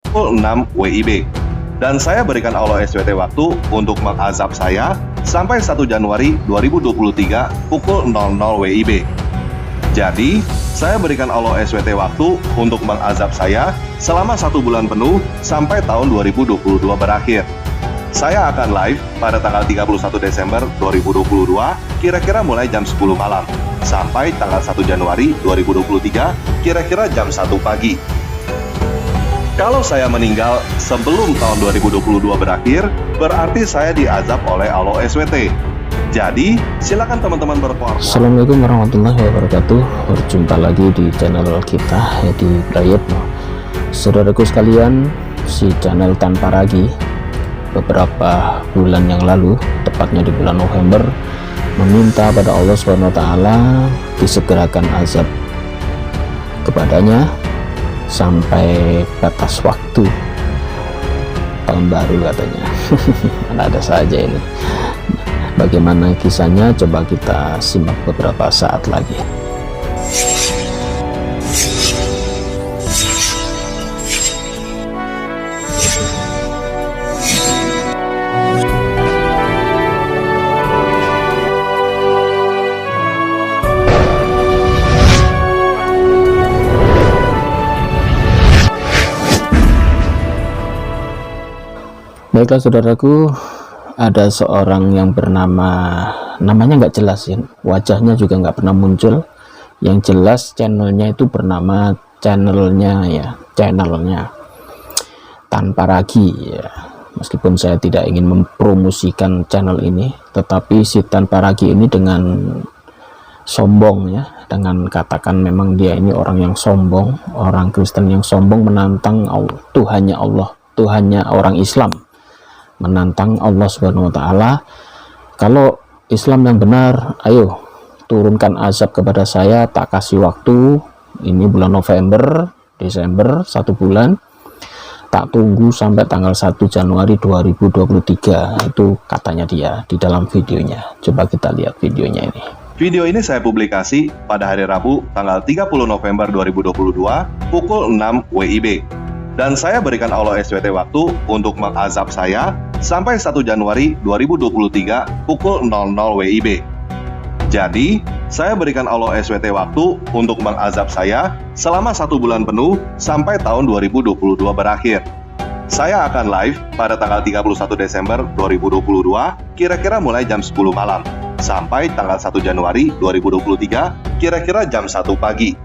pukul 6 WIB. Dan saya berikan Allah SWT waktu untuk mengazab saya sampai 1 Januari 2023 pukul 00 WIB. Jadi, saya berikan Allah SWT waktu untuk mengazab saya selama 1 bulan penuh sampai tahun 2022 berakhir. Saya akan live pada tanggal 31 Desember 2022 kira-kira mulai jam 10 malam sampai tanggal 1 Januari 2023 kira-kira jam 1 pagi. Kalau saya meninggal sebelum tahun 2022 berakhir, berarti saya diazab oleh Allah SWT. Jadi, silakan teman-teman berpuasa. Assalamualaikum warahmatullahi wabarakatuh. Berjumpa lagi di channel kita di Prayitno. Saudaraku sekalian, si channel Tanpa Ragi beberapa bulan yang lalu, tepatnya di bulan November, meminta pada Allah SWT disegerakan azab kepadanya sampai batas waktu tahun baru katanya. Ada saja ini. Bagaimana kisahnya, coba kita simak beberapa saat lagi. Baiklah saudaraku, ada seorang yang namanya nggak jelas ya, wajahnya juga nggak pernah muncul. Yang jelas channelnya itu bernama channelnya Tanpa Ragi ya. Meskipun saya tidak ingin mempromosikan channel ini, tetapi si Tanpa Ragi ini dengan sombong ya, dengan katakan memang dia ini orang yang sombong, orang Kristen yang sombong, menantang Tuhannya Allah, Tuhannya orang Islam, menantang Allah Subhanahu wa Ta'ala. Kalau Islam yang benar, ayo turunkan azab kepada saya, tak kasih waktu. Ini bulan November, Desember, 1 bulan, tak tunggu sampai tanggal 1 Januari 2023. Itu katanya dia di dalam videonya. Coba kita lihat videonya ini. Video ini saya publikasi pada hari Rabu tanggal 30 November 2022 pukul 6 WIB. Dan saya berikan Allah SWT waktu untuk mengazab saya sampai 1 Januari 2023 pukul 00 WIB. Jadi, saya berikan Allah SWT waktu untuk mengazab saya selama 1 bulan penuh sampai tahun 2022 berakhir. Saya akan live pada tanggal 31 Desember 2022 kira-kira mulai jam 10 malam sampai tanggal 1 Januari 2023 kira-kira jam 1 pagi.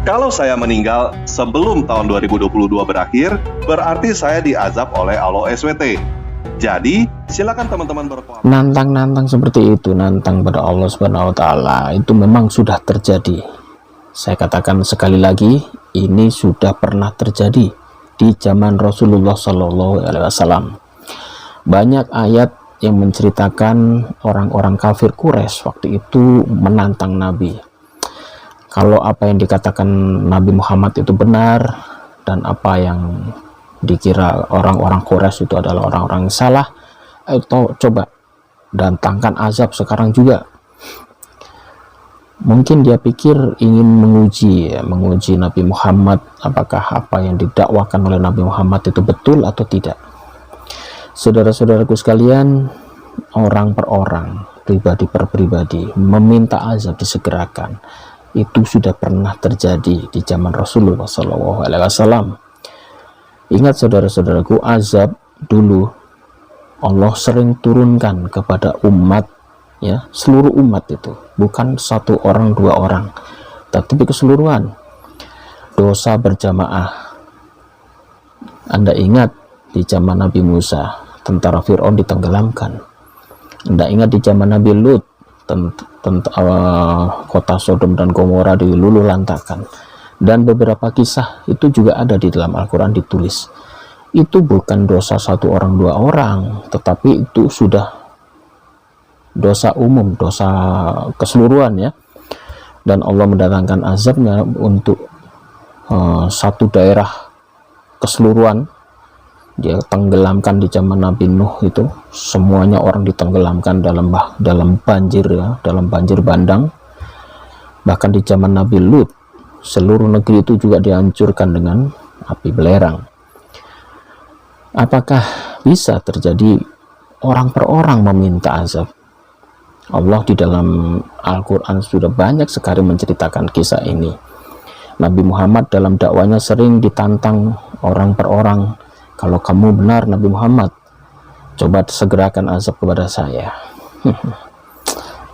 Kalau saya meninggal sebelum tahun 2022 berakhir, berarti saya diazab oleh Allah SWT. Jadi, silakan teman-teman berpuasa. Nantang seperti itu, nantang pada Allah Subhanahu wa Ta'ala, itu memang sudah terjadi. Saya katakan sekali lagi, ini sudah pernah terjadi di zaman Rasulullah SAW. Banyak ayat yang menceritakan orang-orang kafir Quraisy waktu itu menantang Nabi. Kalau apa yang dikatakan Nabi Muhammad itu benar, dan apa yang dikira orang-orang Quraisy itu adalah orang-orang yang salah, ayo coba datangkan azab sekarang juga. Mungkin dia pikir ingin menguji Nabi Muhammad, apakah apa yang didakwakan oleh Nabi Muhammad itu betul atau tidak. Saudara-saudaraku sekalian, orang per orang, pribadi per pribadi, meminta azab disegerakan. Itu sudah pernah terjadi di zaman Rasulullah SAW. Ingat saudara-saudaraku, azab dulu Allah sering turunkan kepada umat ya, seluruh umat itu, bukan 1 orang 2 orang, tapi keseluruhan. Dosa berjamaah. Anda ingat di zaman Nabi Musa, tentara Fir'aun ditenggelamkan. Anda ingat di zaman Nabi Lut, kota Sodom dan Gomora diluluhlantakkan, dan beberapa kisah itu juga ada di dalam Al-Quran ditulis. Itu bukan dosa 1 orang 2 orang, tetapi itu sudah dosa umum, dosa keseluruhan ya. Dan Allah mendatangkan azabnya untuk satu daerah keseluruhan. Dia tenggelamkan di zaman Nabi Nuh, itu semuanya orang ditenggelamkan dalam banjir ya, dalam banjir bandang. Bahkan di zaman Nabi Lut, seluruh negeri itu juga dihancurkan dengan api belerang. Apakah bisa terjadi orang per orang meminta azab? Allah di dalam Al-Quran sudah banyak sekali menceritakan kisah ini. Nabi Muhammad dalam dakwanya sering ditantang orang per orang, kalau kamu benar Nabi Muhammad, coba segerakan azab kepada saya.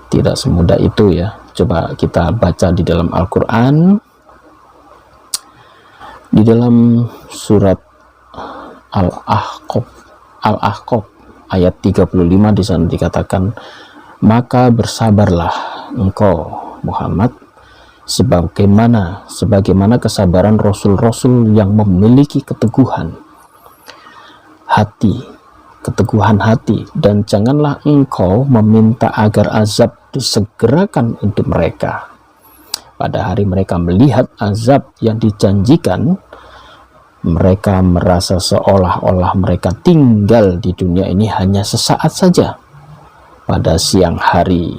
Tidak semudah itu ya. Coba kita baca di dalam Al-Quran, di dalam surat Al-Ahqaf ayat 35 di sana dikatakan, maka bersabarlah engkau Muhammad sebagaimana kesabaran rasul-rasul yang memiliki keteguhan hati, dan janganlah engkau meminta agar azab disegerakan untuk mereka pada hari mereka melihat azab yang dijanjikan. Mereka merasa seolah-olah mereka tinggal di dunia ini hanya sesaat saja. Pada siang hari,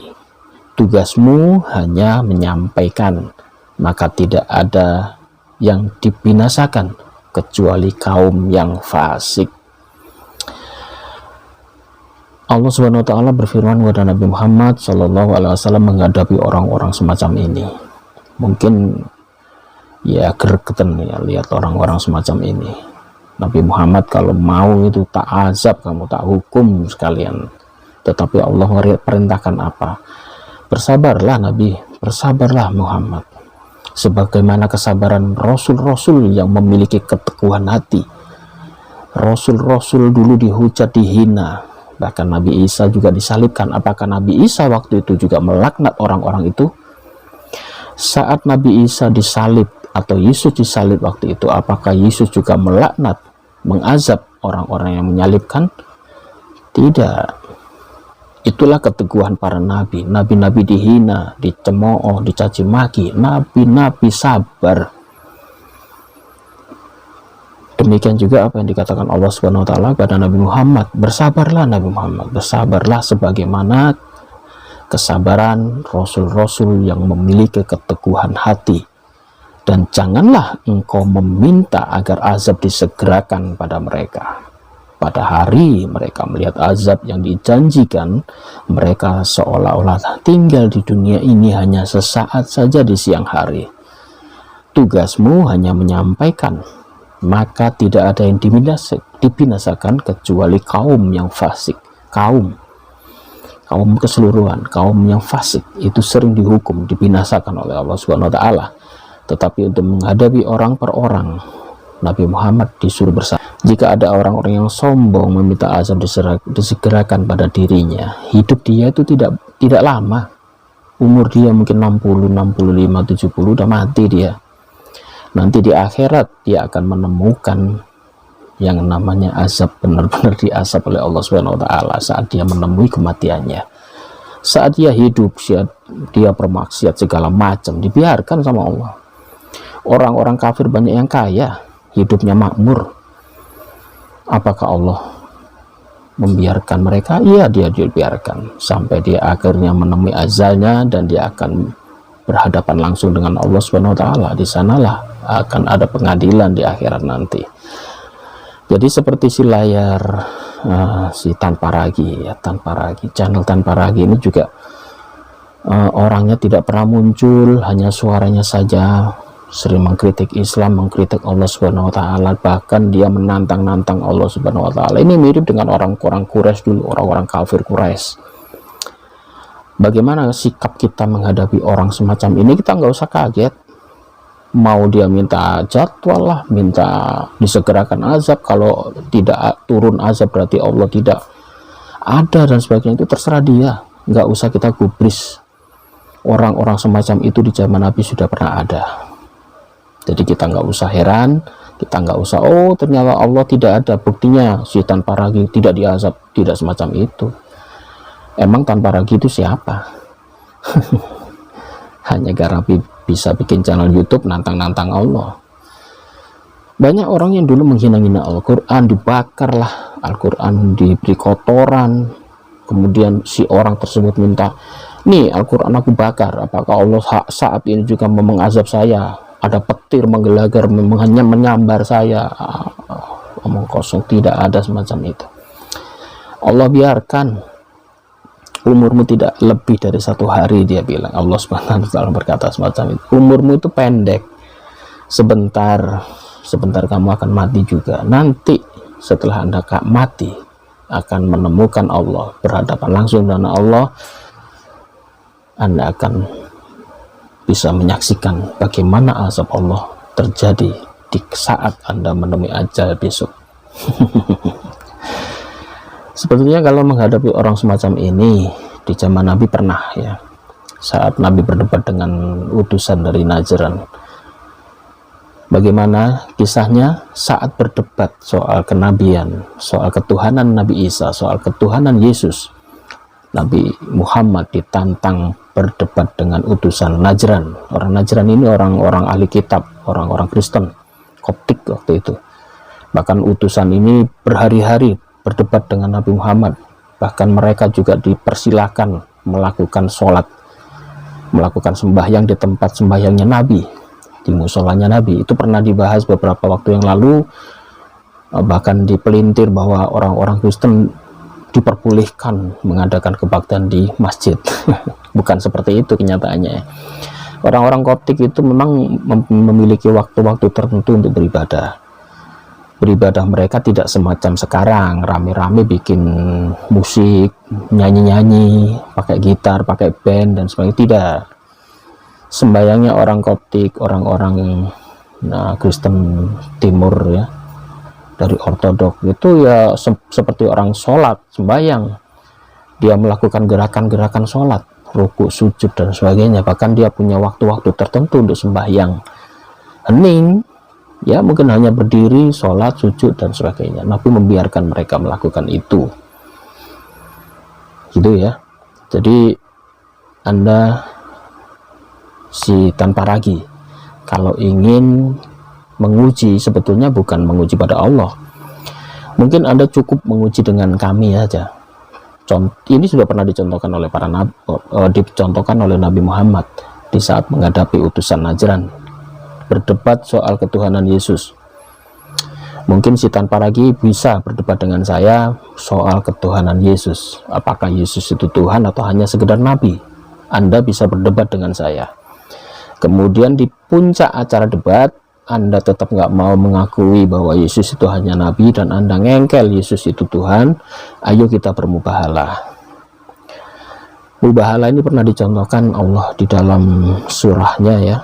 tugasmu hanya menyampaikan, maka tidak ada yang dibinasakan kecuali kaum yang fasik. Allah Subhanahu wa taala berfirman kepada Nabi Muhammad sallallahu alaihi wasallam menghadapi orang-orang semacam ini. Mungkin ya gergeten ya lihat orang-orang semacam ini. Nabi Muhammad kalau mau itu tak azab, kamu tak hukum sekalian. Tetapi Allah perintahkan apa? Bersabarlah Nabi, bersabarlah Muhammad. Sebagaimana kesabaran rasul-rasul yang memiliki keteguhan hati. Rasul-rasul dulu dihujat, dihina. Bahkan Nabi Isa juga disalibkan. Apakah Nabi Isa waktu itu juga melaknat orang-orang itu? Saat Nabi Isa disalib atau Yesus disalib waktu itu, apakah Yesus juga melaknat, mengazab orang-orang yang menyalibkan? Tidak. Itulah keteguhan para nabi. Nabi-nabi dihina, dicemooh, dicaci maki. Nabi-nabi sabar. Demikian juga apa yang dikatakan Allah Subhanahu wa taala pada Nabi Muhammad. Bersabarlah Nabi Muhammad, bersabarlah sebagaimana kesabaran rasul-rasul yang memiliki keteguhan hati. Dan janganlah engkau meminta agar azab disegerakan pada mereka. Pada hari mereka melihat azab yang dijanjikan, mereka seolah-olah tinggal di dunia ini hanya sesaat saja di siang hari. Tugasmu hanya menyampaikan, maka tidak ada yang dibinasakan kecuali kaum yang fasik. Kaum keseluruhan, kaum yang fasik itu sering dihukum, dibinasakan oleh Allah Subhanahu wa taala. Tetapi untuk menghadapi orang per orang, Nabi Muhammad disuruh bersabar. Jika ada orang-orang yang sombong meminta azab disegerakan pada dirinya, hidup dia itu tidak lama. Umur dia mungkin 60, 65, 70 udah mati dia. Nanti di akhirat dia akan menemukan yang namanya azab, benar-benar diazab oleh Allah Subhanahu wa taala saat dia menemui kematiannya. Saat dia hidup, dia bermaksiat segala macam, dibiarkan sama Allah. Orang-orang kafir banyak yang kaya, hidupnya makmur. Apakah Allah membiarkan mereka? Iya, dia dibiarkan sampai dia akhirnya menemui ajalnya dan dia akan berhadapan langsung dengan Allah Subhanahu wa taala. Di sanalah akan ada pengadilan di akhirat nanti. Jadi seperti si layar si Tanpa Ragi ya, Tanpa Ragi, channel Tanpa Ragi ini juga orangnya tidak pernah muncul, hanya suaranya saja. Sering mengkritik Islam, mengkritik Allah Subhanahu wa taala, bahkan dia menantang-nantang Allah Subhanahu wa taala. Ini mirip dengan orang-orang Quraisy dulu, orang-orang kafir Quraisy. Bagaimana sikap kita menghadapi orang semacam ini? Kita nggak usah kaget. Mau dia minta jadwal lah, minta disegerakan azab, kalau tidak turun azab berarti Allah tidak ada dan sebagainya, itu terserah dia. Nggak usah kita gubris. Orang-orang semacam itu di zaman Nabi sudah pernah ada. Jadi kita nggak usah heran, kita nggak usah, oh ternyata Allah tidak ada, buktinya si Tanpa Ragi tidak diazab, tidak semacam itu. Emang Tanpa Ragi itu siapa? Hanya gara bisa bikin channel YouTube nantang-nantang Allah. Banyak orang yang dulu menghina-hina Al-Quran, dibakarlah Al-Quran, diberi kotoran, kemudian si orang tersebut minta, nih Al-Quran aku bakar, apakah Allah saat ini juga mau mengazab saya? ada petir menggelegar menyambar saya. Omong kosong, tidak ada semacam itu. Allah biarkan umurmu tidak lebih dari 1 hari, dia bilang. Allah Subhanahu wa taala berkata semacam itu. Umurmu itu pendek, sebentar kamu akan mati juga. Nanti setelah Anda mati akan menemukan Allah, berhadapan langsung dengan Allah, Anda akan bisa menyaksikan bagaimana azab Allah terjadi di saat Anda menemui ajal besok. Sebetulnya kalau menghadapi orang semacam ini, di zaman Nabi pernah ya, saat Nabi berdebat dengan utusan dari Najran. Bagaimana kisahnya saat berdebat soal kenabian, soal ketuhanan Nabi Isa, soal ketuhanan Yesus. Nabi Muhammad ditantang berdebat dengan utusan Najran. Orang Najran ini orang-orang ahli kitab, orang-orang Kristen, Koptik waktu itu. Bahkan utusan ini berhari-hari berdebat dengan Nabi Muhammad. Bahkan mereka juga dipersilahkan melakukan sholat, melakukan sembahyang di tempat sembahyangnya Nabi, di musolanya Nabi. Itu pernah dibahas beberapa waktu yang lalu, bahkan dipelintir bahwa orang-orang Kristen diperbolehkan mengadakan kebaktian di masjid. Bukan seperti itu kenyataannya. Orang-orang Koptik itu memang memiliki waktu-waktu tertentu untuk beribadah. Beribadah mereka tidak semacam sekarang rame-rame bikin musik, nyanyi-nyanyi, pakai gitar, pakai band dan sebagainya. Tidak. Sembayangnya orang Koptik, orang-orang Kristen Timur ya, dari Ortodok itu ya seperti orang sholat, sembayang. Dia melakukan gerakan-gerakan sholat, rukuk, sujud dan sebagainya. Bahkan dia punya waktu-waktu tertentu untuk sembahyang. Hening, ya mungkin hanya berdiri, sholat, sujud dan sebagainya. Nabi membiarkan mereka melakukan itu, gitu ya. Jadi Anda tanpa ragu, kalau ingin menguji, sebetulnya bukan menguji pada Allah. Mungkin Anda cukup menguji dengan kami saja. Ini sudah pernah dicontohkan oleh para nabi, dicontohkan oleh Nabi Muhammad di saat menghadapi utusan Najran, berdebat soal ketuhanan Yesus. Mungkin si tanpa ragu bisa berdebat dengan saya soal ketuhanan Yesus. Apakah Yesus itu Tuhan atau hanya sekedar nabi? Anda bisa berdebat dengan saya. Kemudian di puncak acara debat, Anda tetap nggak mau mengakui bahwa Yesus itu hanya nabi dan Anda ngengkel Yesus itu Tuhan. Ayo kita bermubahalah. Mubahalah ini pernah dicontohkan Allah di dalam surahnya ya,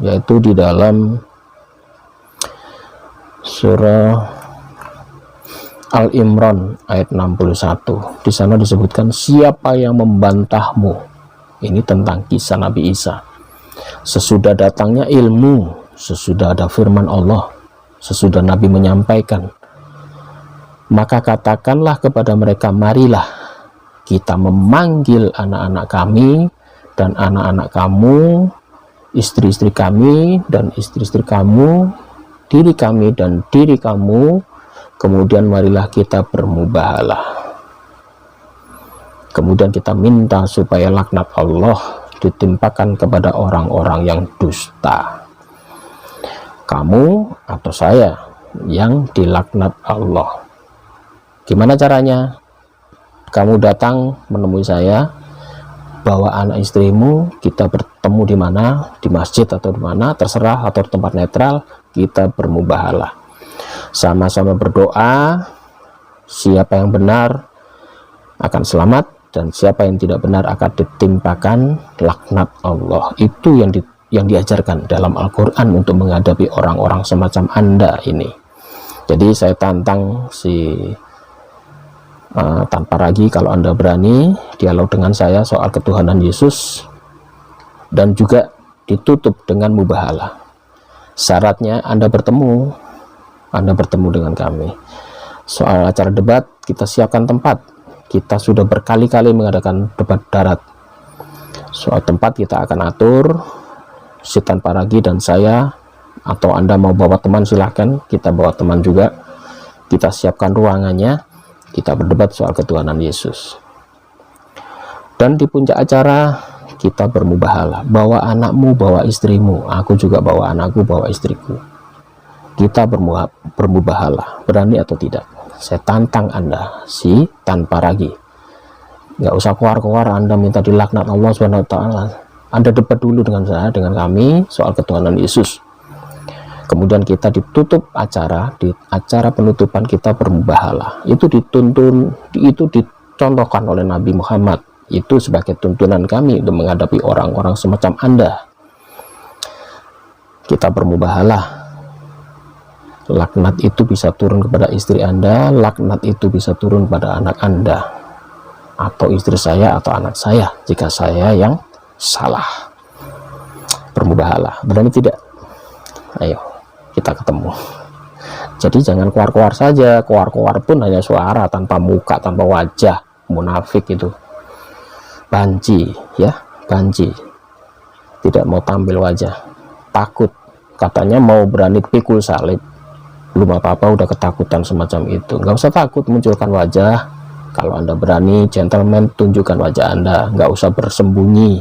yaitu di dalam surah Al-Imran ayat 61. Di sana disebutkan, siapa yang membantahmu, ini tentang kisah Nabi Isa, sesudah datangnya ilmu, sesudah ada firman Allah, sesudah Nabi menyampaikan, maka katakanlah kepada mereka, marilah kita memanggil anak-anak kami dan anak-anak kamu, istri-istri kami dan istri-istri kamu, diri kami dan diri kamu, kemudian marilah kita bermubahalah. Kemudian kita minta supaya laknat Allah ditimpakan kepada orang-orang yang dusta. Kamu atau saya yang dilaknat Allah. Gimana caranya? Kamu datang menemui saya, bawa anak istrimu, kita bertemu di mana, di masjid atau di mana, terserah, atau tempat netral, kita bermubahalah. Sama-sama berdoa, siapa yang benar akan selamat dan siapa yang tidak benar akan ditimpakan laknat Allah. Itu yang diajarkan dalam Al-Quran untuk menghadapi orang-orang semacam Anda ini. Jadi saya tantang tanpa ragu, kalau Anda berani dialog dengan saya soal ketuhanan Yesus, dan juga ditutup dengan mubahalah. Syaratnya Anda bertemu dengan kami. Soal acara debat, kita siapkan tempat. Kita sudah berkali-kali mengadakan debat darat. Soal tempat kita akan atur, si tanpa ragu dan saya, atau Anda mau bawa teman silahkan, kita bawa teman juga. Kita siapkan ruangannya, kita berdebat soal ketuhanan Yesus. Dan di puncak acara kita bermubahalah. Bawa anakmu, bawa istrimu, aku juga bawa anakku, bawa istriku. Kita bermubahalah. Berani atau tidak? Saya tantang Anda si tanpa ragi. Nggak usah keluar-keluar Anda minta dilaknat Allah Subhanahu wa taala. Anda debat dulu dengan saya, dengan kami soal ketuhanan Yesus. Kemudian kita ditutup acara, di acara penutupan kita bermubahalah. Itu dituntun, itu dicontohkan oleh Nabi Muhammad. Itu sebagai tuntunan kami untuk menghadapi orang-orang semacam Anda. Kita bermubahalah. Laknat itu bisa turun kepada istri Anda, laknat itu bisa turun pada anak Anda, atau istri saya atau anak saya jika saya yang salah. Bermubahalah. Berani tidak? Ayo kita ketemu. Jadi jangan keluar-keluar saja. Keluar-keluar pun hanya suara, tanpa muka, tanpa wajah. Munafik itu. Banci, ya, banci. Tidak mau tampil wajah. Takut. Katanya mau berani pikul salib. Belum apa-apa udah ketakutan semacam itu. Nggak usah takut munculkan wajah. Kalau Anda berani, gentleman, tunjukkan wajah Anda. Nggak usah bersembunyi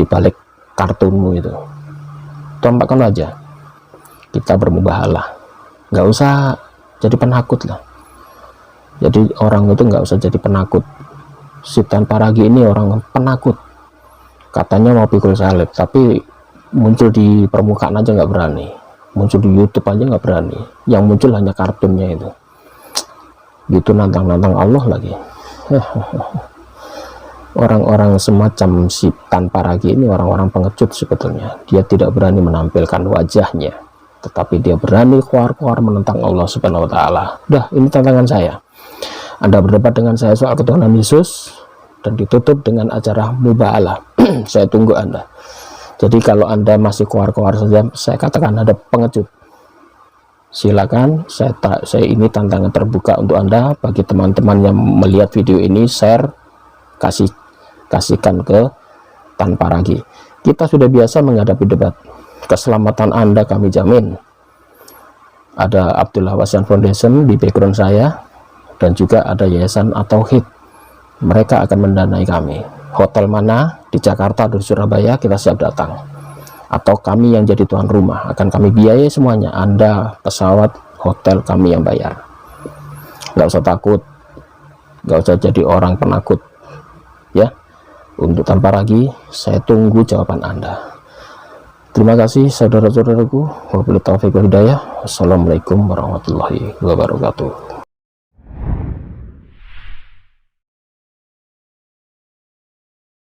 di balik kartunmu itu. Tampakkan wajah. Kita bermubahalah. Nggak usah jadi penakut lah. Jadi orang itu nggak usah jadi penakut. Si tanpa ragi ini orang penakut. Katanya mau pikul salib, tapi muncul di permukaan aja nggak berani. Muncul di YouTube aja nggak berani. Yang muncul hanya kartunnya itu. Gitu nantang-nantang Allah lagi. Orang-orang semacam si tanpa ragi ini orang-orang pengecut sebetulnya. Dia tidak berani menampilkan wajahnya, tetapi dia berani keluar-keluar menentang Allah Subhanahu wa taala. Udah, ini tantangan saya. Anda berdebat dengan saya soal ketuhanan Yesus dan ditutup dengan acara mubahalah. Saya tunggu Anda. Jadi kalau Anda masih keluar-keluar saja, saya katakan Anda pengecut. Silakan, saya ini tantangan terbuka untuk Anda. Bagi teman-teman yang melihat video ini, share, kasihkan ke tanpa ragi. Kita sudah biasa menghadapi debat. Keselamatan Anda kami jamin. Ada Abdullah Wasyan Foundation di background saya, dan juga ada Yayasan At-Tauhid. Mereka akan mendanai kami. Hotel mana di Jakarta atau di Surabaya kita siap datang. Atau kami yang jadi tuan rumah, akan kami biayai semuanya. Anda, pesawat, hotel, kami yang bayar. Nggak usah takut, nggak usah jadi orang penakut, ya. Untuk tanpa ragi, saya tunggu jawaban Anda. Terima kasih saudara-saudaraku. Wabillahi taufiq wal hidayah. Wassalamualaikum warahmatullahi wabarakatuh.